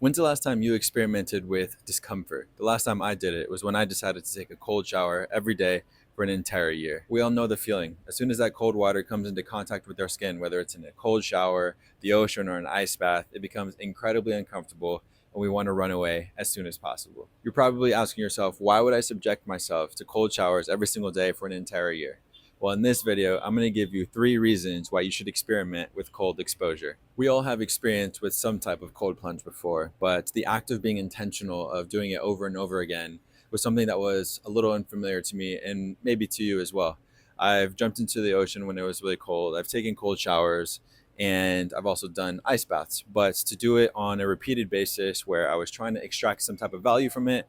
When's the last time you experimented with discomfort? The last time I did it was when I decided to take a cold shower every day for an entire year. We all know the feeling. As soon as that cold water comes into contact with our skin, whether it's in a cold shower, the ocean, or an ice bath, it becomes incredibly uncomfortable and we want to run away as soon as possible. You're probably asking yourself, why would I subject myself to cold showers every single day for an entire year? Well, in this video, I'm going to give you 3 reasons why you should experiment with cold exposure. We all have experience with some type of cold plunge before, but the act of being intentional of doing it over and over again was something that was a little unfamiliar to me and maybe to you as well. I've jumped into the ocean when it was really cold. I've taken cold showers and I've also done ice baths, but to do it on a repeated basis where I was trying to extract some type of value from it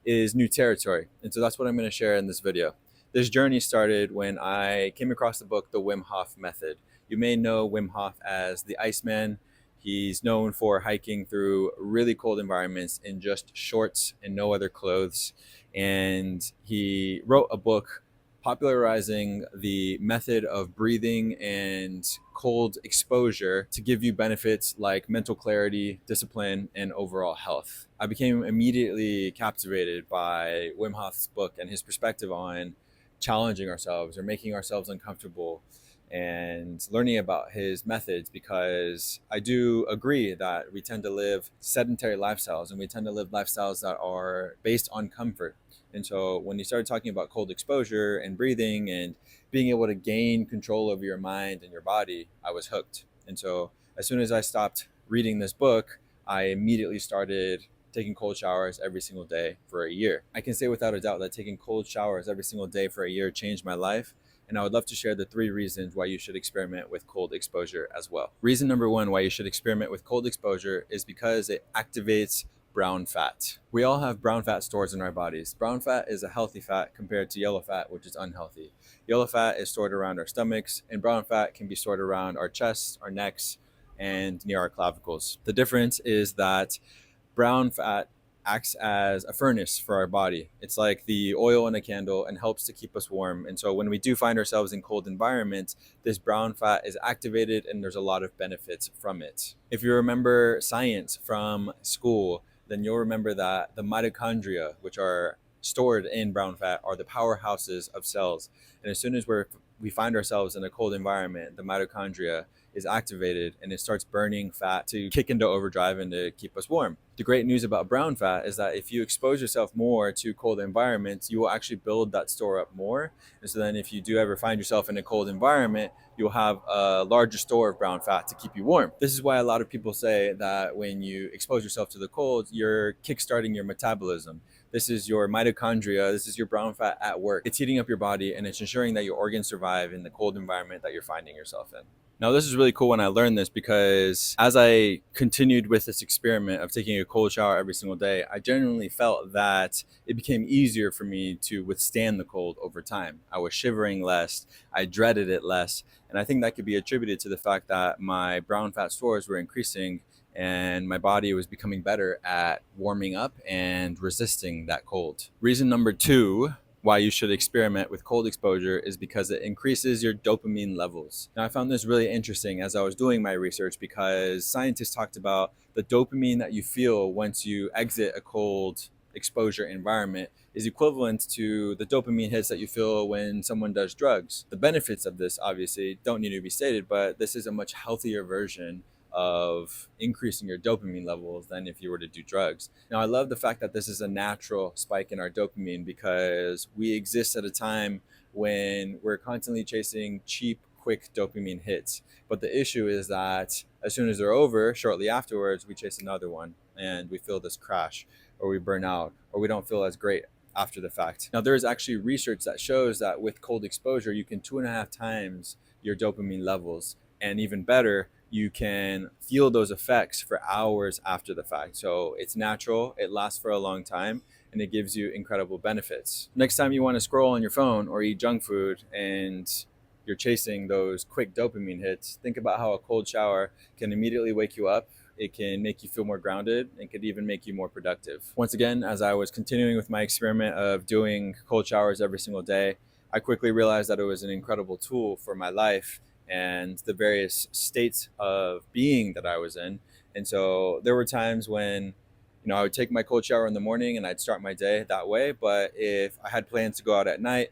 is new territory. And so that's what I'm going to share in this video. This journey started when I came across the book, The Wim Hof Method. You may know Wim Hof as the Iceman. He's known for hiking through really cold environments in just shorts and no other clothes. And he wrote a book popularizing the method of breathing and cold exposure to give you benefits like mental clarity, discipline, and overall health. I became immediately captivated by Wim Hof's book and his perspective on challenging ourselves or making ourselves uncomfortable and learning about his methods, because I do agree that we tend to live sedentary lifestyles and we tend to live lifestyles that are based on comfort. And so when you started talking about cold exposure and breathing and being able to gain control over your mind and your body, I was hooked. And so as soon as I stopped reading this book, I immediately started taking cold showers every single day for a year. I can say without a doubt that taking cold showers every single day for a year changed my life. And I would love to share the 3 reasons why you should experiment with cold exposure as well. Reason number 1 why you should experiment with cold exposure is because it activates brown fat. We all have brown fat stores in our bodies. Brown fat is a healthy fat compared to yellow fat, which is unhealthy. Yellow fat is stored around our stomachs, and brown fat can be stored around our chests, our necks, and near our clavicles. The difference is that brown fat acts as a furnace for our body. It's like the oil in a candle and helps to keep us warm. And so when we do find ourselves in cold environments, this brown fat is activated and there's a lot of benefits from it. If you remember science from school, then you'll remember that the mitochondria, which are stored in brown fat, are the powerhouses of cells. And as soon as we find ourselves in a cold environment, the mitochondria is activated and it starts burning fat to kick into overdrive and to keep us warm. The great news about brown fat is that if you expose yourself more to cold environments, you will actually build that store up more. And so then if you do ever find yourself in a cold environment, you'll have a larger store of brown fat to keep you warm. This is why a lot of people say that when you expose yourself to the cold, you're kickstarting your metabolism. This is your mitochondria, this is your brown fat at work. It's heating up your body and it's ensuring that your organs survive in the cold environment that you're finding yourself in. Now, this is really cool when I learned this, because as I continued with this experiment of taking a cold shower every single day, I genuinely felt that it became easier for me to withstand the cold over time. I was shivering less, I dreaded it less, and I think that could be attributed to the fact that my brown fat stores were increasing and my body was becoming better at warming up and resisting that cold. Reason number 2 why you should experiment with cold exposure is because it increases your dopamine levels. Now, I found this really interesting as I was doing my research, because scientists talked about the dopamine that you feel once you exit a cold exposure environment is equivalent to the dopamine hits that you feel when someone does drugs. The benefits of this obviously don't need to be stated, but this is a much healthier version of increasing your dopamine levels than if you were to do drugs. Now, I love the fact that this is a natural spike in our dopamine, because we exist at a time when we're constantly chasing cheap, quick dopamine hits. But the issue is that as soon as they're over, shortly afterwards, we chase another one and we feel this crash, or we burn out, or we don't feel as great after the fact. Now, there is actually research that shows that with cold exposure, you can 2.5 times your dopamine levels. And even better, you can feel those effects for hours after the fact. So it's natural, it lasts for a long time, and it gives you incredible benefits. Next time you want to scroll on your phone or eat junk food and you're chasing those quick dopamine hits, think about how a cold shower can immediately wake you up. It can make you feel more grounded and could even make you more productive. Once again, as I was continuing with my experiment of doing cold showers every single day, I quickly realized that it was an incredible tool for my life and the various states of being that I was in. And so there were times when, I would take my cold shower in the morning and I'd start my day that way. But if I had plans to go out at night,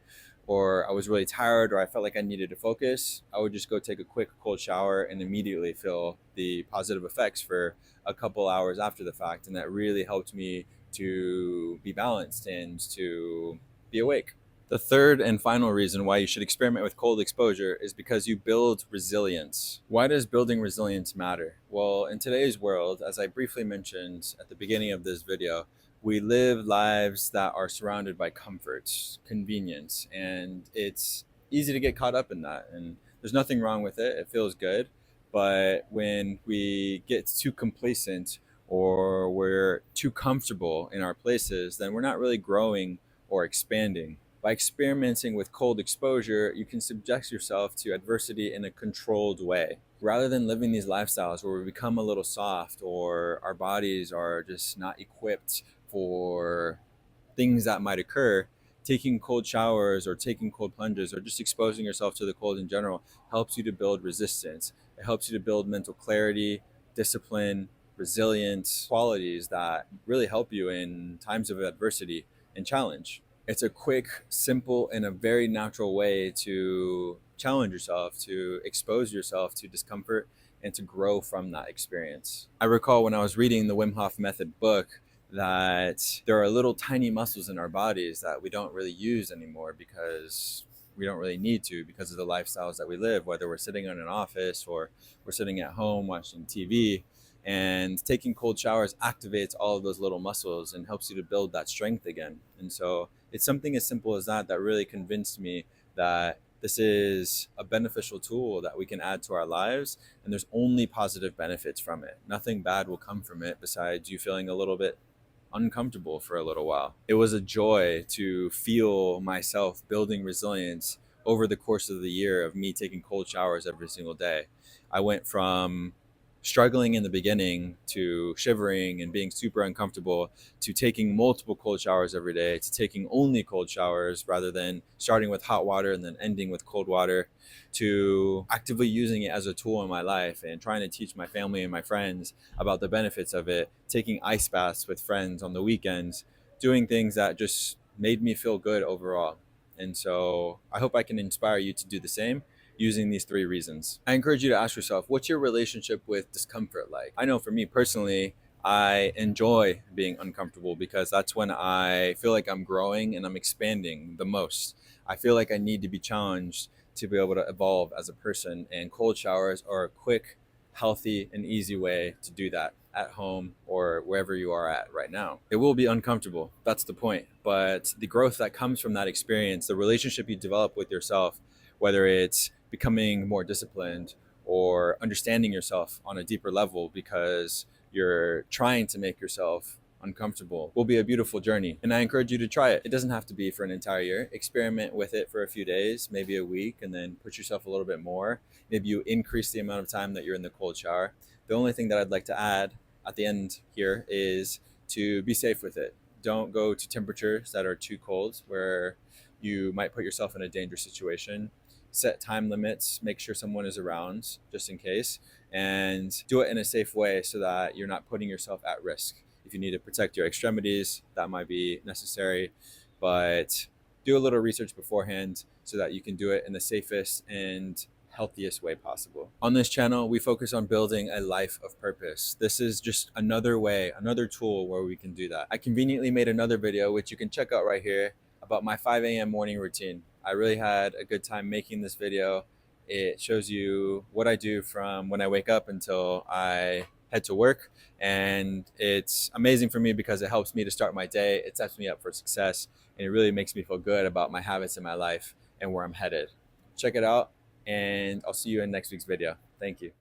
or I was really tired, or I felt like I needed to focus, I would just go take a quick cold shower and immediately feel the positive effects for a couple hours after the fact. And that really helped me to be balanced and to be awake. The third and final reason why you should experiment with cold exposure is because you build resilience. Why does building resilience matter? Well, in today's world, as I briefly mentioned at the beginning of this video, we live lives that are surrounded by comfort, convenience, and it's easy to get caught up in that. And there's nothing wrong with it, it feels good. But when we get too complacent or we're too comfortable in our places, then we're not really growing or expanding. By experimenting with cold exposure, you can subject yourself to adversity in a controlled way. Rather than living these lifestyles where we become a little soft or our bodies are just not equipped for things that might occur, taking cold showers or taking cold plunges or just exposing yourself to the cold in general helps you to build resistance. It helps you to build mental clarity, discipline, resilience, qualities that really help you in times of adversity and challenge. It's a quick, simple, and a very natural way to challenge yourself, to expose yourself to discomfort, and to grow from that experience. I recall when I was reading the Wim Hof Method book that there are little tiny muscles in our bodies that we don't really use anymore because we don't really need to, because of the lifestyles that we live, whether we're sitting in an office or we're sitting at home watching TV. And taking cold showers activates all of those little muscles and helps you to build that strength again. And so it's something as simple as that really convinced me that this is a beneficial tool that we can add to our lives, and there's only positive benefits from it. Nothing bad will come from it besides you feeling a little bit uncomfortable for a little while. It was a joy to feel myself building resilience over the course of the year of me taking cold showers every single day. I went from struggling in the beginning to shivering and being super uncomfortable to taking multiple cold showers every day to taking only cold showers rather than starting with hot water and then ending with cold water, to actively using it as a tool in my life and trying to teach my family and my friends about the benefits of it, taking ice baths with friends on the weekends, doing things that just made me feel good overall. And so I hope I can inspire you to do the same using these three reasons. I encourage you to ask yourself, what's your relationship with discomfort like? I know for me personally, I enjoy being uncomfortable because that's when I feel like I'm growing and I'm expanding the most. I feel like I need to be challenged to be able to evolve as a person, and cold showers are a quick, healthy, and easy way to do that at home or wherever you are at right now. It will be uncomfortable, that's the point, but the growth that comes from that experience, the relationship you develop with yourself, whether it's becoming more disciplined or understanding yourself on a deeper level because you're trying to make yourself uncomfortable, will be a beautiful journey. And I encourage you to try it. It doesn't have to be for an entire year. Experiment with it for a few days, maybe a week, and then push yourself a little bit more. Maybe you increase the amount of time that you're in the cold shower. The only thing that I'd like to add at the end here is to be safe with it. Don't go to temperatures that are too cold where you might put yourself in a dangerous situation. Set time limits, make sure someone is around just in case, and do it in a safe way so that you're not putting yourself at risk. If you need to protect your extremities, that might be necessary, but do a little research beforehand so that you can do it in the safest and healthiest way possible. On this channel, we focus on building a life of purpose. This is just another way, another tool where we can do that. I conveniently made another video, which you can check out right here, about my 5 a.m. morning routine. I really had a good time making this video. It shows you what I do from when I wake up until I head to work. And it's amazing for me because it helps me to start my day. It sets me up for success. And it really makes me feel good about my habits in my life and where I'm headed. Check it out, and I'll see you in next week's video. Thank you.